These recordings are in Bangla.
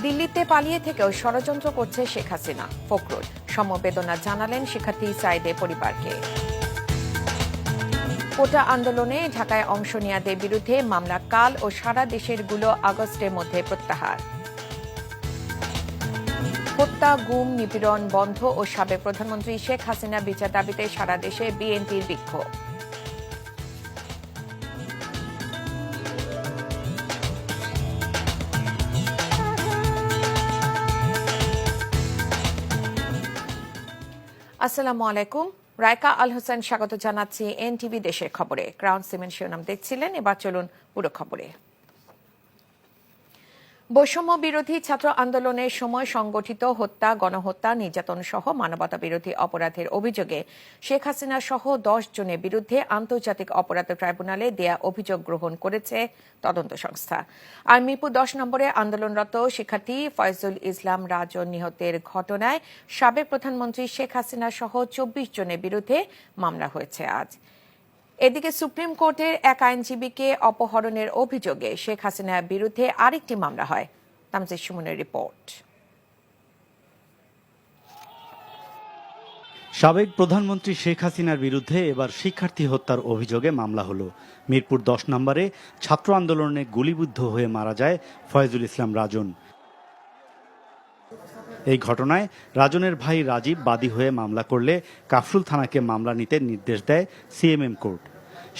দিল্লিতে পালিয়ে থেকেও ষড়যন্ত্র করছে শেখ হাসিনা, ফখরুল সমবেদনা জানালেন শিক্ষার্থী সাইদের পরিবারকে। কোটা আন্দোলনে ঢাকায় অংশ নেয়াদের বিরুদ্ধে মামলা কাল ও সারা দেশের গুলো আগস্টের মধ্যে প্রত্যাহার। হত্যা, গুম, নিপীড়ন বন্ধ ও সাবেক প্রধানমন্ত্রী শেখ হাসিনা বিচার দাবিতে সারা দেশে বিএনপির বিক্ষোভ। আসসালামু আলাইকুম, রায়কা আল হোসেন স্বাগত জানাচ্ছি এনটিভি দেশের খবরে। ক্রাউন সিমেন্ট শিরোনাম দেখছিলেন, এবার চলুন পুরো খবরে। বৈষম্য বিরোধী ছাত্র আন্দোলনের সময় সংগঠিত হত্যা, গণহত্যা, নির্যাতন সহ মানবতা বিরোধী অপরাধের অভিযোগে শেখ হাসিনা সহ 10 জনের বিরুদ্ধে আন্তর্জাতিক অপরাধ ট্রাইব্যুনালে দেয়া অভিযোগ গ্রহণ করেছে তদন্ত সংস্থা। আর মিরপুর 10 নম্বরে আন্দোলনরত শিক্ষার্থী ফয়জুল ইসলাম রাজন নিহতের ঘটনায় সাবেক প্রধানমন্ত্রী শেখ হাসিনা সহ 24 জনের বিরুদ্ধে মামলা হয়েছে আজ। এদিকে সুপ্রিম কোর্টের এক আইনজীবীকে অপহরণের অভিযোগে শেখ হাসিনার বিরুদ্ধে আরেকটি মামলা হয়। তামজিদ সুমনের রিপোর্ট। সাবেক প্রধানমন্ত্রী শেখ হাসিনার বিরুদ্ধে এবার শিক্ষার্থী হত্যার অভিযোগে মামলা হলো। মিরপুর 10 নম্বরে ছাত্র আন্দোলনে গুলিবিদ্ধ হয়ে মারা যায় ফয়জুল ইসলাম রাজন। এই ঘটনায় রাজনের ভাই রাজীব বাদী হয়ে মামলা করলে কাফরুল থানাকে মামলা নিতে নির্দেশ দেয় সিএমএম কোর্ট।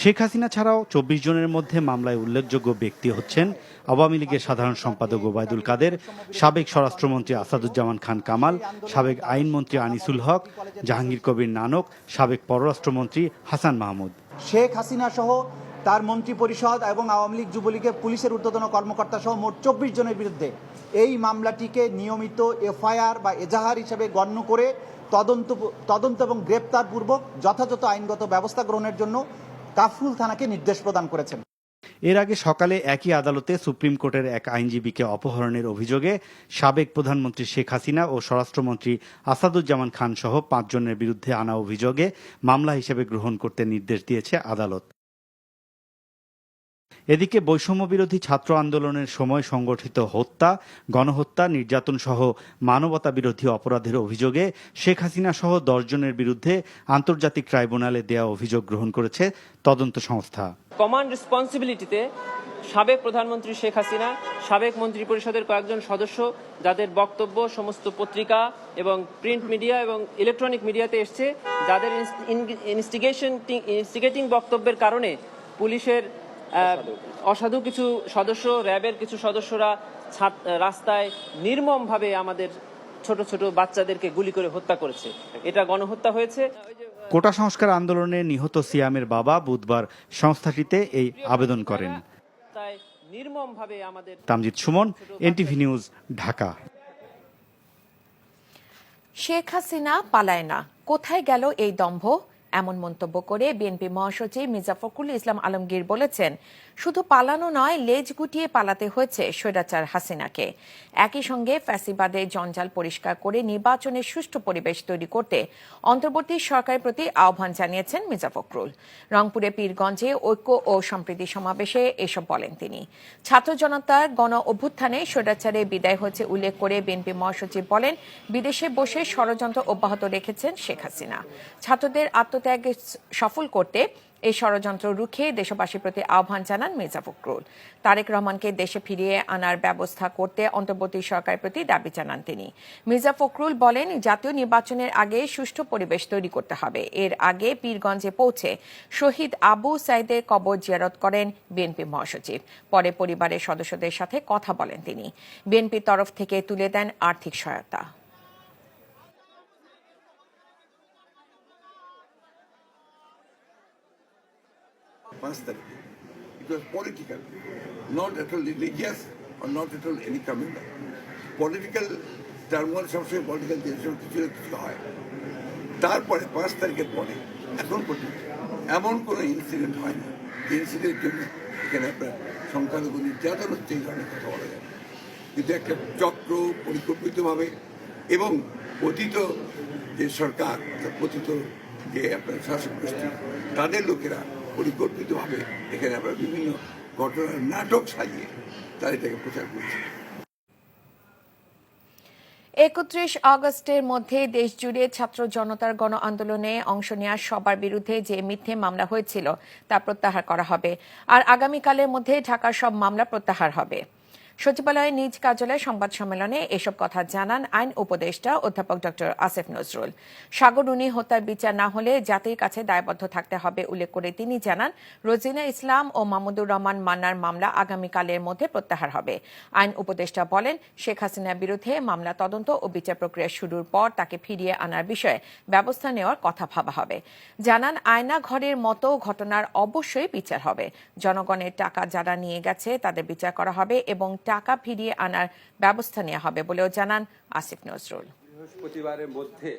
শেখ হাসিনা ছাড়াও 24 জনের মধ্যে মামলায় উল্লেখযোগ্য ব্যক্তি হচ্ছেন আওয়ামী লীগের সাধারণ সম্পাদক ওবায়দুল কাদের, সাবেক স্বরাষ্ট্রমন্ত্রী আসাদুজ্জামান খান কামাল, সাবেক আইনমন্ত্রী আনিসুল হক, জাহাঙ্গীর কবির নানক, সাবেক পররাষ্ট্রমন্ত্রী হাসান মাহমুদ। শেখ হাসিনা সহ তার মন্ত্রী পরিষদ এবং আওয়ামী লীগ, যুবলীগের পুলিশের ঊর্ধ্বতন কর্মকর্তা সহ মোট 24 জনের বিরুদ্ধে এই মামলাটিকে নিয়মিত এফআইআর বা এজাহার হিসেবে গণ্য করে তদন্ত এবং গ্রেপ্তারপূর্বক যথাযথ আইনগত ব্যবস্থা গ্রহণের জন্য কাফরুল থানাকে নির্দেশ প্রদান করেছেন। এর আগে সকালে একই আদালতে সুপ্রিম কোর্টের এক আইনজীবীকে অপহরণের অভিযোগে সাবেক প্রধানমন্ত্রী শেখ হাসিনা ও স্বরাষ্ট্রমন্ত্রী আসাদুজ্জামান খান সহ 5 জনের বিরুদ্ধে আনা অভিযোগে মামলা হিসেবে গ্রহণ করতে নির্দেশ দিয়েছে আদালত। এদিকে বৈষম্য বিরোধী ছাত্র আন্দোলনের সময় সংগঠিত হত্যা, গণহত্যা, নির্যাতন সহ মানবতা বিরোধী অপরাধের অভিযোগে শেখ হাসিনা সহ 10 জনের বিরুদ্ধে আন্তর্জাতিক ট্রাইব্যুনালে দেয়া অভিযোগ গ্রহণ করেছে তদন্ত সংস্থা। কমান্ড রেসপন্সিবিলিটিতে সাবেক প্রধানমন্ত্রী শেখ হাসিনা, সাবেক মন্ত্রী পরিষদের কয়েকজন সদস্য যাদের বক্তব্য সমস্ত পত্রিকা এবং প্রিন্ট মিডিয়া এবং ইলেকট্রনিক মিডিয়াতে এসছে, যাদের ইনস্টিগেটিং বক্তব্যের কারণে পুলিশের অসাধু কিছু সদস্য, র্যাবের কিছু সদস্যরা রাস্তায় নির্মমভাবে আমাদের ছোট ছোট বাচ্চাদেরকে গুলি করে হত্যা করেছে। এটা গণহত্যা হয়েছে। কোটা সংস্কার আন্দোলনে নিহত সিয়ামের বাবা বুধবার সংস্থাটিতে এই আবেদন করেন। Tamjid Suman, NTV news, Dhaka. শেখ হাসিনা পালায় না, কোথায় গেল এই দম্ভ? এমন মন্তব্য করে বিএনপি মহাসচিব মির্জা ফখরুল ইসলাম আলমগীর বলেছেন, শুধু পালানো নয়, লেজ গুটিয়ে পালাতে হয়েছে স্বৈরাচার হাসিনাকে। একই সঙ্গে ফ্যাসিবাদের জঞ্জাল পরিষ্কার করে নির্বাচনের সুষ্ঠু পরিবেশ তৈরি করতে অন্তর্বর্তী সরকারের প্রতি আহ্বান জানিয়েছেন মির্জা ফখরুল। রংপুরে পীরগঞ্জে ঐক্য ও সম্প্রীতি সমাবেশে এসব বলেন তিনি। ছাত্র জনতার গণ অভ্যুত্থানে স্বৈরাচারে বিদায় হয়েছে উল্লেখ করে বিএনপি মহাসচিব বলেন, বিদেশে বসে ষড়যন্ত্র অব্যাহত রেখেছেন শেখ হাসিনা। ছাত্রদের আত্মত্যাগ সফল করতে এই ষড়যন্ত্র রুখে দেশবাসীর প্রতি আহ্বান জানান মির্জা ফখরুল। তারেক রহমানকে দেশে ফিরিয়ে আনার ব্যবস্থা করতে অন্তর্বর্তী সরকারের প্রতি দাবি জানান তিনি। মির্জা ফখরুল বলেন, জাতীয় নির্বাচনের আগে সুষ্ঠু পরিবেশ তৈরি করতে হবে। এর আগে পীরগঞ্জে পৌঁছে শহীদ আবু সাইদের কবর জিয়ারত করেন বিএনপি মহাসচিব। পরে পরিবারের সদস্যদের সাথে কথা বলেন তিনি। বিএনপির তরফ থেকে তুলে দেন আর্থিক সহায়তা। It was political, not at all religious or not at all any communal. Political turmoil সবসময় পলিটিক্যাল কিছু কিছু হয়। তারপরে 5 তারিখের পরে এখন পর্যন্ত এমন কোনো ইনসিডেন্ট হয়নি। ইনসিডেন্টের জন্য এখানে আপনার সংখ্যালঘু নির্যাতন হচ্ছে, এই ধরনের কথা বলা যায়। কিন্তু একটা চক্র পরিকল্পিতভাবে এবং অতীত যে সরকার, অতীত যে আপনার শাসক গোষ্ঠী, তাদের লোকেরা পরিকল্পিতভাবে এখানে আমরা বিভিন্ন ঘটনার নাটক সাজিয়ে তারা এটাকে প্রচার করছি। 31 আগস্টের মধ্যে দেশজুড়ে ছাত্র জনতার গণ আন্দোলনে অংশ নেওয়া সবার বিরুদ্ধে যে মিথ্যে মামলা হয়েছিল তা প্রত্যাহার করা হবে আর আগামীকালের মধ্যে ঢাকার সব মামলা প্রত্যাহার হবে। সচিবালয়ে নিজ কার্যালয়ে সংবাদ সম্মেলনে এসব কথা জানান আইন উপদেষ্টা অধ্যাপক ডক্টর আসিফ নজরুল। সাগররুনি হত্যার বিচার না হলে জাতির কাছে দায়বদ্ধ থাকতে হবে উল্লেখ করে তিনি জানান, রোজিনা ইসলাম ও মাহমুদুর রহমান মান্নার মামলা আগামীকালের মধ্যে প্রত্যাহার হবে। আইন উপদেষ্টা বলেন, শেখ হাসিনার বিরুদ্ধে মামলা তদন্ত ও বিচার প্রক্রিয়া শুরুর পর তাকে ফিরিয়ে আনার বিষয়ে ব্যবস্থা নেওয়ার কথা ভাবা হবে। জানান, আয়না ঘরের মতো ঘটনার অবশ্যই বিচার হবে। জনগণের টাকা যারা নিয়ে গেছে তাদের বিচার করা হবে এবং টাকা ফিরিয়ে আনার ব্যবস্থা নেওয়া হবে বলেও জানান আসিফ নজরুল। বৃহস্পতিবারের মধ্যে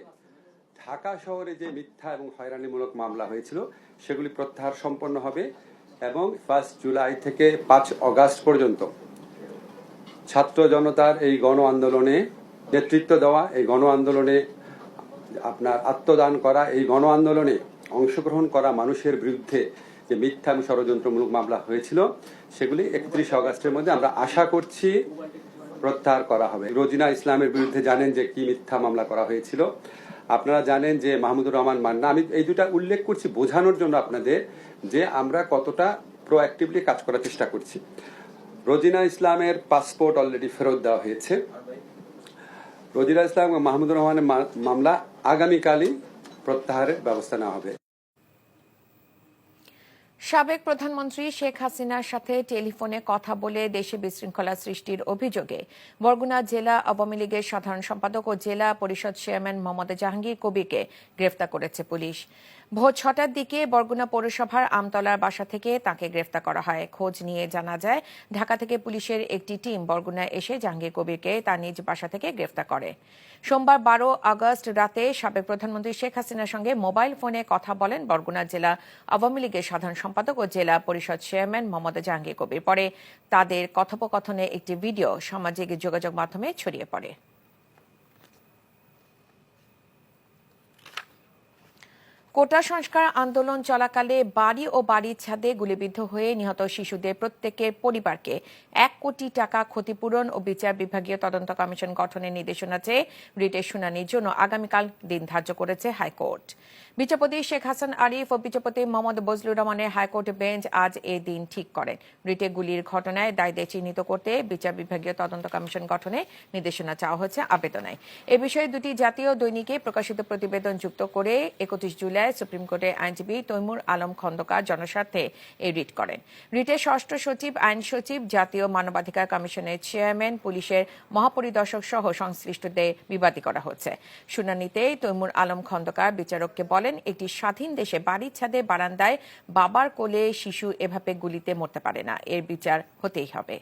ঢাকা শহরে যে মিথ্যা এবং হয়রানিমূলক মামলা হয়েছিল সেগুলি প্রত্যাহার সম্পন্ন হবে এবং 1 জুলাই থেকে 5 আগস্ট পর্যন্ত ছাত্র জনতার এই গণ আন্দোলনে নেতৃত্ব দেওয়া, এই গণ আন্দোলনে আপনার আত্মদান করা, এই গণ আন্দোলনে অংশগ্রহণ করা মানুষের বিরুদ্ধে যে মিথ্যা এবং ষড়যন্ত্রমূলক মামলা হয়েছিল সেগুলি 31 আগস্টের মধ্যে আমরা আশা করছি প্রত্যাহার করা হবে। রোজিনা ইসলামের বিরুদ্ধে জানেন যে কি মিথ্যা মামলা করা হয়েছিল। আপনারা জানেন যে মাহমুদুর রহমান মান্না, আমি এই দুটা উল্লেখ করছি বোঝানোর জন্য আপনাদের যে আমরা কতটা প্রোঅ্যাক্টিভলি কাজ করার চেষ্টা করছি। রোজিনা ইসলামের পাসপোর্ট অলরেডি ফেরত দেওয়া হয়েছে। রোজিনা ইসলাম এবং মাহমুদুর রহমানের মামলা আগামীকালই প্রত্যাহারের ব্যবস্থা নেওয়া হবে। সাবেক প্রধানমন্ত্রী শেখ হাসিনার সাথে টেলিফোনে কথা বলে দেশে বিশৃঙ্খলা সৃষ্টির অভিযোগে বরগুনা জেলা আওয়ামী লীগের সাধারণ সম্পাদক ও জেলা পরিষদ চেয়ারম্যান মোহাম্মদ জাহাঙ্গীর কবিরকে গ্রেফতার করেছে পুলিশ। ভোর 6টার দিকে বরগুনা পৌরসভার আমতলার বাসা থেকে তাকে গ্রেফতার করা হয়। খোঁজ নিয়ে জানা যায়, ঢাকা থেকে পুলিশের একটি টিম বরগুনায় এসে জাহাঙ্গীর কবিরকে তার নিজ বাসা থেকে গ্রেফতার করে। সোমবার 12 আগস্ট রাতে সাবেক প্রধানমন্ত্রী শেখ হাসিনার সঙ্গে মোবাইল ফোনে কথা বলেন বরগুনা জেলা আওয়ামী লীগের সাধারণ সম্পাদক ও জেলা পরিষদ চেয়ারম্যান মোহাম্মদ জাহাঙ্গীর কবির। পরে তাদের কথোপকথনের একটি ভিডিও সামাজিক যোগাযোগ মাধ্যমে ছড়িয়ে পড়ে। কোটা সংস্কার আন্দোলন চলাকালে বাড়ি ও বাড়ির ছাদে গুলিবিদ্ধ হয়ে নিহত শিশুদের প্রত্যেকের পরিবারকে 1 কোটি টাকা ক্ষতিপূরণ ও বিচার বিভাগীয় তদন্ত কমিশন গঠনের নির্দেশনা চেয়ে রিটের শুনানির জন্য আগামীকাল দিন ধার্য করেছে হাইকোর্ট। বিচারপতি শেখ হাসান আরিফ ও বিচারপতি মোহাম্মদ বজলুর রহমানের হাইকোর্ট বেঞ্চ আজ এই দিন ঠিক করেন। রিটে গুলির ঘটনায় দায়ীদের চিহ্নিত করতে বিচার বিভাগীয় তদন্ত কমিশন গঠনে নির্দেশনা চাওয়া হয়েছে আবেদনে। এ বিষয়ে দুটি জাতীয় দৈনিকে প্রকাশিত প্রতিবেদন যুক্ত করে 31 জুলাই সুপ্রিম কোর্টের আইনজীবী তৈমুর আলম খন্দকার জনস্বার্থে এই রিট করেন। রিটের ষষ্ঠ সচিব, আইন সচিব, জাতীয় মানবাধিকার কমিশনের চেয়ারম্যান, পুলিশের মহাপরিদর্শক সহ সংশ্লিষ্টদের বিবাদী করা হচ্ছে। শুনানিতে তৈমুর আলম খন্দকার বিচারককে বলেন, একটি স্বাধীন দেশে বাড়ির ছাদে বারান্দায় বাবার কোলে শিশু এভাবে গুলিতে মরতে পারে না, এর বিচার হতেই হবে।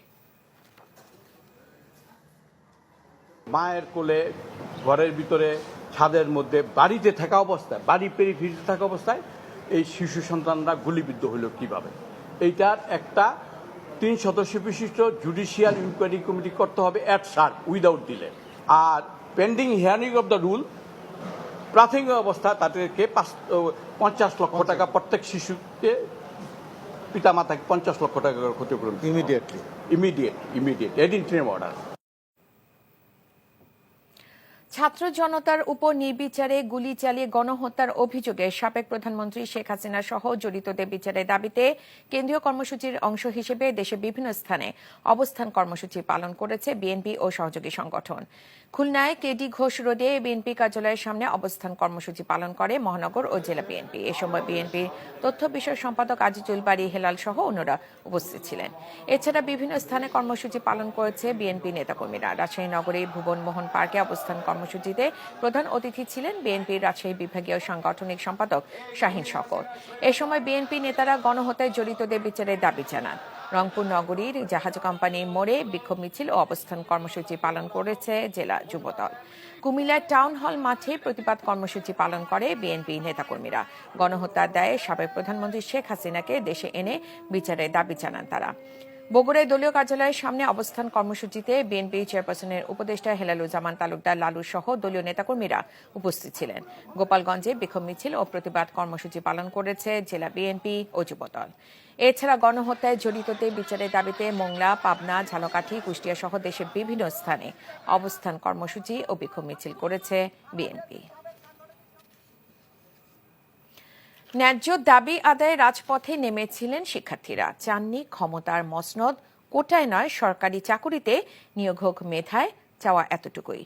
মায়ের কোলে ঘরের ভিতরে ছাদের মধ্যে বাড়িতে থাকা অবস্থায়, বাড়ি পেরিফেরিতে থাকা অবস্থায় এই শিশু সন্তানরা গুলিবিদ্ধ হলো কিভাবে, এইটার একটা 3 সদস্য বিশিষ্ট জুডিশিয়াল ইনকোয়ারি কমিটি করতে হবে অ্যাট সার্ট উইদাউট ডিলে। আর pending hearing of the rule প্রাথমিক অবস্থা তাদেরকে 50 লক্ষ টাকা প্রত্যেক শিশুকে পিতামাতাকে 50 লক্ষ টাকা ক্ষতিপূরণ ইমিডিয়েট এডিন্টিম অর্ডার। ছাত্র জনতার উপর নির্বিচারে গুলি চালিয়ে গণহত্যার অভিযোগে সাবেক প্রধানমন্ত্রী শেখ হাসিনা সহ জড়িতদের বিচারের দাবিতে কেন্দ্রীয় কর্মসূচির অংশ হিসেবে দেশের বিভিন্ন স্থানে অবস্থান কর্মসূচি পালন করেছে বিএনপি ও সহযোগী সংগঠন। খুলনায় কেডি ঘোষ রোডে বিএনপি কার্যালয়ের সামনে অবস্থান কর্মসূচি পালন করে মহানগর ও জেলা বিএনপি। এ সময় বিএনপির তথ্য বিষয়ক সম্পাদক আজিজুল বারী হেলাল সহ অন্যরা উপস্থিত ছিলেন। এছাড়া বিভিন্ন স্থানে কর্মসূচি পালন করেছে বিএনপি নেতাকর্মীরা। রাজশাহী নগরী ভুবন মোহন পার্কে অবস্থান কর্মসূচিতে প্রধান অতিথি ছিলেন বিএনপির রাজশাহী বিভাগীয় সাংগঠনিক সম্পাদক শাহিন শকর। এ সময় বিএনপি নেতারা গণহত্যায় জড়িতদের বিচারের দাবি জানান। রংপুর নগরীর জাহাজ কোম্পানির মোড়ে বিক্ষোভ মিছিল ও অবস্থান কর্মসূচি পালন করেছে জেলা যুবদল। কুমিল্লার টাউন হল মাঠে প্রতিবাদ কর্মসূচি পালন করে বিএনপি নেতাকর্মীরা। গণহত্যার দায়ে সাবেক প্রধানমন্ত্রী শেখ হাসিনাকে দেশে এনে বিচারের দাবি জানান তারা। বগুড়ায় দলীয় কার্যালয়ের সামনে অবস্থান কর্মসূচিতে বিএনপি চেয়ারপারসনের উপদেষ্টা হেলালুজ্জামান তালুকদার লালু সহ দলীয় নেতাকর্মীরা উপস্থিত ছিলেন। গোপালগঞ্জে বিক্ষোভ মিছিল ও প্রতিবাদ কর্মসূচি পালন করেছে জেলা বিএনপি ও যুবদল। এছাড়া গণহত্যায় জড়িতদের বিচারের দাবিতে মোংলা, পাবনা, ঝালকাঠি, কুষ্টিয়া সহ দেশের বিভিন্ন স্থানে অবস্থান কর্মসূচি ও বিক্ষোভ মিছিল করেছে বিএনপি। ন্যায্য দাবি আদায়ে রাজপথে নেমেছিলেন শিক্ষার্থীরা। চাননি ক্ষমতার মসনদ, কোটায় নয় সরকারি চাকুরিতে নিয়োগ হোক মেধায়, চাওয়া এতটুকুই।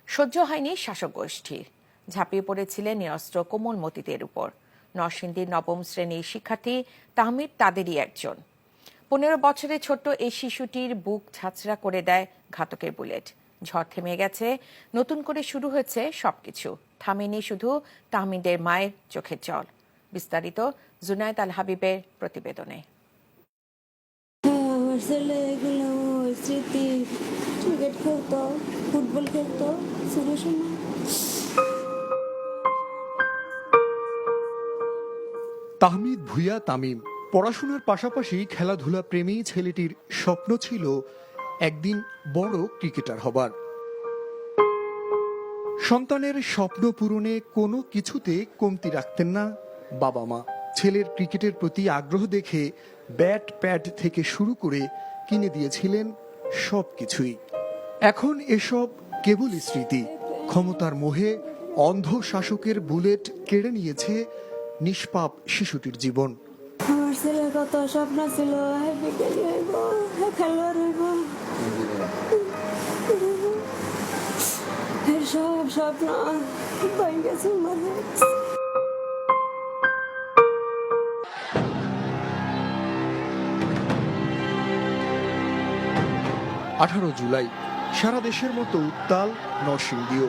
সহ্য হয়নি শাসক গোষ্ঠীর, ঝাঁপিয়ে পড়েছিলেন নিরস্ত্র কোমল মতিদের উপর। নরসিংদীর নবম শ্রেণীর শিক্ষার্থী তাহমিদ তাদেরই একজন। 15 বছরের ছোট্ট এই শিশুটির বুক ঝাঁচড়া করে দেয় ঘাতকের বুলেট। ঝড় থেমে গেছে, নতুন করে শুরু হয়েছে সবকিছু। থামেনি শুধু তাহমিদের মায়ের চোখের জল। বিস্তারিত জুনায়েদ আল হাবিবের প্রতিবেদনে। আমার ছেলে এগুলো স্মৃতি, ক্রিকেট খেলতো, ফুটবল খেলতো ছোট সময়। তাহমিদ ভুঁইয়া তামিম পড়াশোনার পাশাপাশি খেলাধুলা প্রেমী ছেলেটির স্বপ্ন ছিল একদিন বড় ক্রিকেটার হবার। সন্তানের স্বপ্ন পূরণে কোনো কিছুতে কমতি রাখতেন না বাবা মা। ছেলের ক্রিকেটের প্রতি আগ্রহ দেখে ব্যাট প্যাড থেকে শুরু করে কিনে দিয়েছিলেন সবকিছুই। এখন এসব কেবল স্মৃতি। ক্ষমতার মোহে অন্ধ শাসকের বুলেট কেড়ে নিয়েছে নিষ্পাপ শিশুটির জীবন। আমার ছেলে কত স্বপ্ন ছিল, বিজ্ঞানী হইব, খেলোয়াড় হইব, সব স্বপ্ন ভেঙেছে মানে। 18 জুলাই সারা দেশের মতো উত্তাল নরসিংদীও।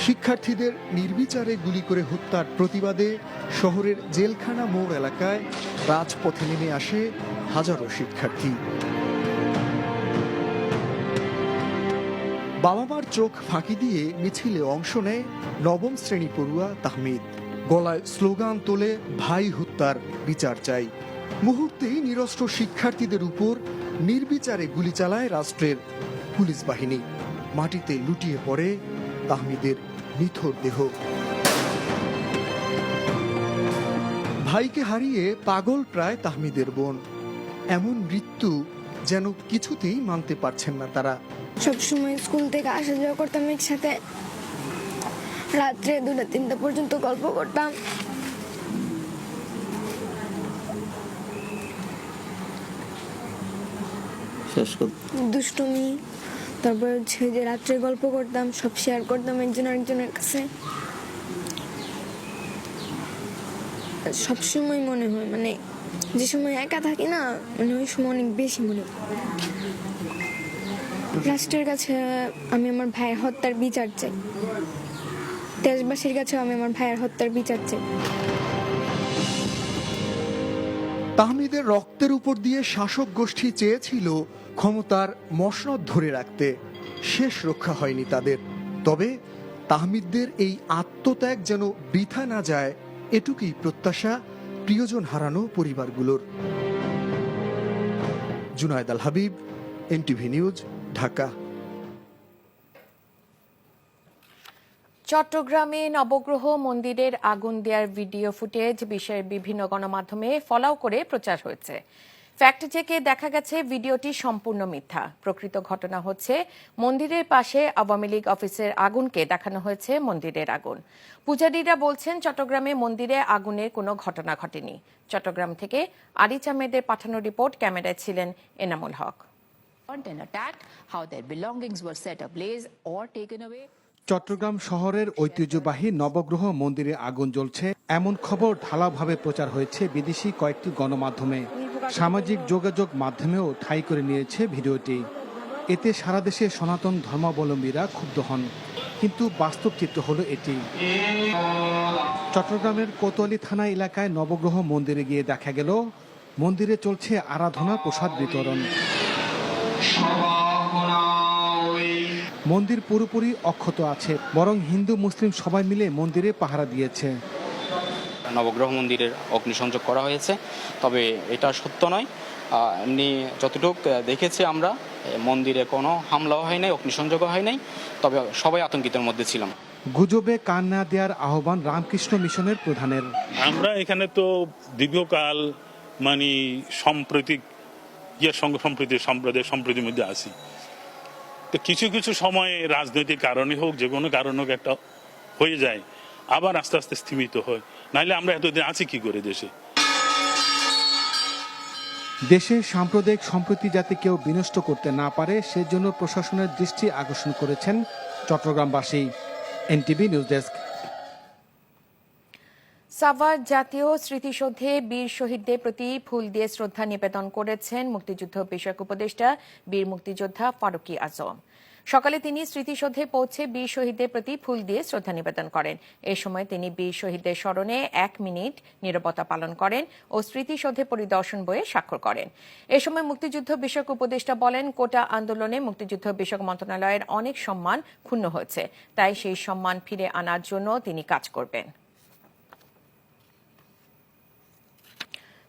শিক্ষার্থীদের নির্বিচারে গুলি করে হত্যার প্রতিবাদে শহরের জেলখানা মোড় এলাকায় রাজপথে নেমে আসে হাজারো শিক্ষার্থী। বাবা মার চোখ ফাঁকি দিয়ে মিছিলে অংশ নেয় নবম শ্রেণী পড়ুয়া তাহমিদ। গলায় স্লোগান তোলে, ভাই হত্যার বিচার চাই। মুহূর্তেই নিরস্ত্র শিক্ষার্থীদের উপর নির্বিচারে গুলি চালায় রাষ্ট্রের পুলিশ বাহিনী। মাটিতে লুটিয়ে পড়ে তাহমিদের নিথর দেহ। ভাইকে হারিয়ে পাগল প্রায় তাহমিদের বোন। এমন মৃত্যু যেন কিছুতেই মানতে পারছেন না তারা। সবসময় স্কুল থেকে আসা যাওয়া করতাম একসাথে, রাত্রে 2টা-3টা পর্যন্ত গল্প করতাম। দুষ্টুমি, তারপর হচ্ছে যে রাত্রে গল্প করতাম, সব শেয়ার করতাম একজন আরেকজনের কাছে। সবসময় মনে হয় মানে যে সময় একা থাকি না, মানে ওই সময় অনেক বেশি মনে হয়। রাষ্ট্রের কাছে আমি আমার ভাইয়ের হত্যার বিচার চাই, দেশবাসীর কাছে আমি আমার ভাইয়ের হত্যার বিচার চাই। তাহমিদের রক্তের উপর দিয়ে শাসক গোষ্ঠী চেয়েছিল ক্ষমতার মসনদ ধরে রাখতে। শেষ রক্ষা হয়নি তাদের। তবে তাহমিদদের এই আত্মত্যাগ যেন বৃথা না যায়, এটুকুই প্রত্যাশা প্রিয়জন হারানো পরিবারগুলোর। জুনায়েদ আল হাবিব, এনটিভি নিউজ, ঢাকা। চট্টগ্রামে নবগ্রহ মন্দিরের আগুন দেওয়ার ভিডিও ফুটেজ বিশ্বের বিভিন্ন গণমাধ্যমে ফলাও করে প্রচার হয়েছে। ফ্যাক্ট চেকে দেখা গেছে ভিডিওটি সম্পূর্ণ মিথ্যা। প্রকৃত ঘটনা হচ্ছে মন্দিরের পাশে আওয়ামী লীগ অফিসের আগুনকে দেখানো হয়েছে মন্দিরের আগুন। পূজারীরা বলছেন চট্টগ্রামে মন্দিরে আগুনের কোনো ঘটনা ঘটেনি। চট্টগ্রাম থেকে আরিচ আহমেদের পাঠানো রিপোর্ট, ক্যামেরায় ছিলেন Enamul Haque. And attacked, how their belongings were set ablaze or taken away. Chittagong শহরের ঐতিহ্যবাহী নবগ্রহ মন্দিরে আগুন জ্বলছে এমন খবর ঢালাওভাবে প্রচার হয়েছে বিদেশি কয়েকটি গণমাধ্যমে। সামাজিক যোগাযোগ মাধ্যমেও ঠাঁই করে নিয়েছে ভিডিওটি। এতে সারা দেশে সনাতন ধর্মাবলম্বীরা ক্ষুব্ধ হন, কিন্তু বাস্তব চিত্র হলো এটি। চট্টগ্রামের কোতোয়ালি থানা এলাকায় নবগ্রহ মন্দিরে গিয়ে দেখা গেল মন্দিরে চলছে আরাধনা প্রসাদ বিতরণ। মন্দির পুরোপুরি অক্ষত আছে, বরং হিন্দু মুসলিম সবাই মিলে মন্দিরে পাহারা দিয়েছে। নবগ্রহ মন্দিরের অগ্নিসংযোগ করা হয়েছে, তবে এটা সত্য নয়। এমনি যতটুকু দেখেছি আমরা, মন্দিরে কোনো হামলাও হয় নাই, অগ্নিসংযোগও হয় নাই, তবে সবাই আতঙ্কিতের মধ্যে ছিলাম। গুজবে কান না দেওয়ার আহ্বান রামকৃষ্ণ মিশনের প্রধানের। আমরা এখানে তো দীর্ঘকাল মানে সাম্প্রতিক সম্প্রীতির মধ্যে আছি। তো কিছু কিছু সময়ে রাজনৈতিক কারণে হোক, যে কোনো কারণ হোক, একটা হয়ে যায়, আবার আস্তে আস্তে স্থিমিত হয়। নাহলে আমরা এতদিন আছি কি করে দেশে? দেশের সাম্প্রদায়িক সম্প্রীতি যাতে কেউ বিনষ্ট করতে না পারে সেজন্য প্রশাসনের দৃষ্টি আকর্ষণ করেছেন চট্টগ্রামবাসী। NTV news desk. সাভার জাতীয় স্মৃতিসৌধে বীর শহীদদের প্রতি ফুল দিয়ে শ্রদ্ধা নিবেদন করেছেন মুক্তিযুদ্ধ বিষয়ক উপদেষ্টা বীর মুক্তিযোদ্ধা ফারুকী আজম। সকালে তিনি স্মৃতিসৌধে পৌঁছে বীর শহীদদের প্রতি ফুল দিয়ে শ্রদ্ধা নিবেদন করেন। এ সময় তিনি বীর শহীদদের স্মরণে 1 মিনিট নীরবতা পালন করেন ও স্মৃতিসৌধে পরিদর্শন বইয়ে স্বাক্ষর করেন। এ সময় মুক্তিযুদ্ধ বিষয়ক উপদেষ্টা বলেন, কোটা আন্দোলনে মুক্তিযুদ্ধ বিষয়ক মন্ত্রণালয়ের অনেক সম্মান ক্ষুণ্ণ হয়েছে, তাই সেই সম্মান ফিরে আনার জন্য তিনি কাজ করবেন।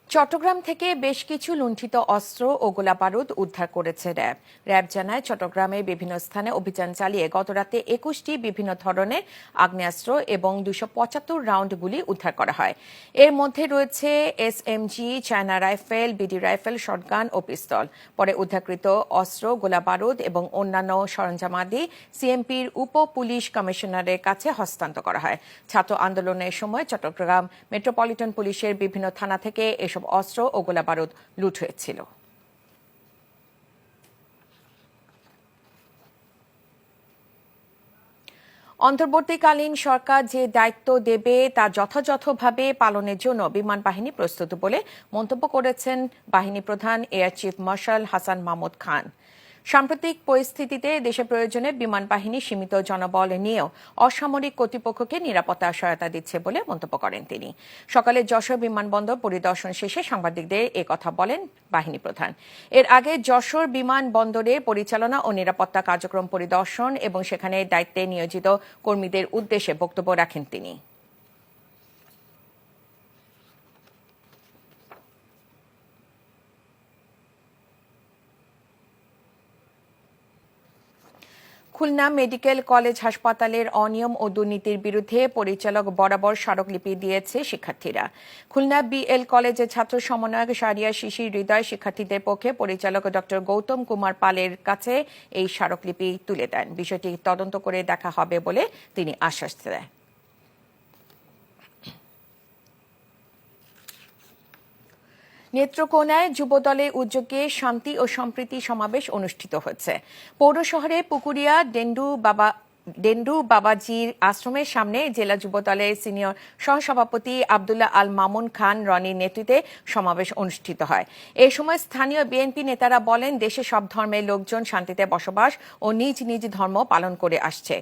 চট্টগ্রাম থেকে বেশ কিছু লুণ্ঠিত অস্ত্র ও গোলাবারুদ উদ্ধার করেছে র্যাব। র্যাব জানায়, চট্টগ্রামের বিভিন্ন স্থানে অভিযান চালিয়ে গতরাতে 21টি বিভিন্ন ধরনের আগ্নেয়াস্ত্র এবং 275 রাউন্ড গুলি উদ্ধার করা হয়। এর মধ্যে রয়েছে SMG, China rifle, BD rifle, shotgun ও পিস্তল। পরে উদ্ধারকৃত অস্ত্র, গোলাবারুদ এবং অন্যান্য সরঞ্জামাদি সিএমপির উপ পুলিশ কমিশনারের কাছে হস্তান্তর করা হয়। ছাত্র আন্দোলনের সময় চট্টগ্রাম মেট্রোপলিটন পুলিশের বিভিন্ন থানা থেকে এসব অস্ত্র ও গোলাবারুদ লুট হয়েছিল। অন্তর্বর্তীকালীন সরকার যে দায়িত্ব দেবে তা যথাযথভাবে পালনের জন্য বিমান বাহিনী প্রস্তুত বলে মন্তব্য করেছেন বাহিনী প্রধান air chief marshal Hasan Mahmud Khan. সাম্প্রতিক পরিস্থিতিতে দেশের প্রয়োজনে বিমান বাহিনী সীমিত জনবল নিয়েও অসামরিক কর্তৃপক্ষকে নিরাপত্তা সহায়তা দিচ্ছে বলে মন্তব্য করেন তিনি। সকালে যশোর বিমানবন্দর পরিদর্শন শেষে সাংবাদিকদের কথা বলেন বাহিনী প্রধান। এর আগে যশোর বিমানবন্দরের পরিচালনা ও নিরাপত্তা কার্যক্রম পরিদর্শন এবং সেখানে দায়িত্বে নিয়োজিত কর্মীদের উদ্দেশ্যে বক্তব্য রাখেন তিনি। খুলনা মেডিকেল কলেজ হাসপাতালের অনিয়ম ও দুর্নীতির বিরুদ্ধে পরিচালক বরাবর স্মারকলিপি দিয়েছে শিক্ষার্থীরা। খুলনা বিএল কলেজের ছাত্র সমন্বয়ক শারিয়া শিশির হৃদয় শিক্ষার্থীদের পক্ষে পরিচালক ডক্টর গৌতম কুমার পালের কাছে এই স্মারকলিপি তুলে দেন। বিষয়টি তদন্ত করে দেখা হবে বলে তিনি আশ্বাস দেন। নেত্রকোনায় যুবদলের উদ্যোগে শান্তি ও সম্প্রীতি সমাবেশ অনুষ্ঠিত হয়েছে। পৌর শহরে পুকুরিয়া ডেন্ডু বাবাজির আশ্রমের সামনে জেলা যুবদলের সিনিয়র সহসভাপতি আব্দুল্লাহ আল মামুন খান রনির নেতৃত্বে সমাবেশ অনুষ্ঠিত হয়। এ সময় স্থানীয় বিএনপি নেতারা বলেন, দেশে সব ধর্মের লোকজন শান্তিতে বসবাস ও নিজ নিজ ধর্ম পালন করে আসছে।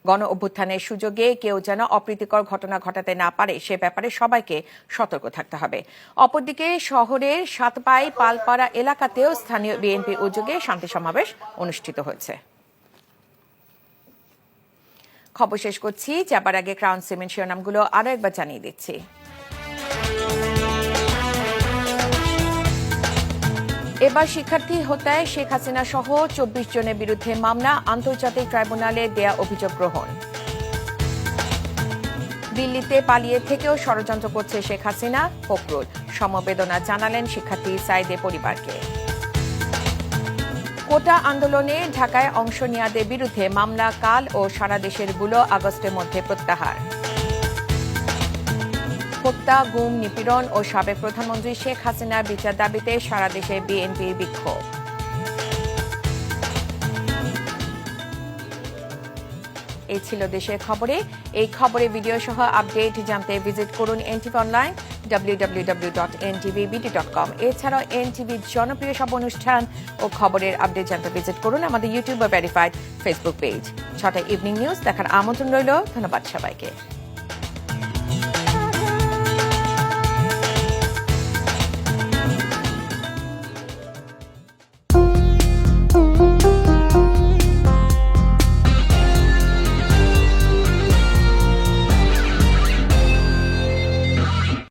গণ অভ্যুত্থানের সুযোগে কেউ যেন অপ্রীতিকর ঘটনা ঘটাতে না পারে সে ব্যাপারে সবাইকে সতর্ক থাকতে হবে। অপরদিকে শহরের সাতপাই পালপাড়া এলাকাতেও স্থানীয় বিএনপি উদ্যোগে শান্তি সমাবেশ অনুষ্ঠিত হয়েছে। খবর শেষ করছি, যাবার আগে ক্রাউন সিমেন্ট শিরোনামগুলো আরো একবার জানিয়ে দিচ্ছি। এবার শিক্ষার্থী হত্যায় শেখ হাসিনা সহ 24 জনের বিরুদ্ধে মামলা, আন্তর্জাতিক ট্রাইব্যুনালে দেয়া অভিযোগ গ্রহণ। দিল্লিতে পালিয়ে থেকেও ষড়যন্ত্র করছে শেখ হাসিনা, ফখরুল সমবেদনা জানালেন শিক্ষার্থী সাইদের পরিবারকে। কোটা আন্দোলনে ঢাকায় অংশ নেওয়াদের বিরুদ্ধে মামলা কাল ও সারা দেশের গুলো আগস্টের মধ্যে প্রত্যাহার। হত্যা, গুম, নিপীড়ন ও সাবেক প্রধানমন্ত্রী শেখ হাসিনার বিচার দাবিতে সারা দেশে বিএনপির বিক্ষোভ। এই ছিল দেশের খবরে। এই খবরে ভিডিও সহ আপডেট জানতে ভিজিট করুন এনটিভি অনলাইন www.ntvbd.com। এছাড়াও এনটিভির জনপ্রিয় সব অনুষ্ঠান ও খবরের আপডেট জানতে ভিজিট করুন আমাদের ইউটিউব বা ভেরিফাইড ফেসবুক পেজ। 6টা ইভিনিং নিউজ দেখার আমন্ত্রণ রইল। ধন্যবাদ সবাইকে।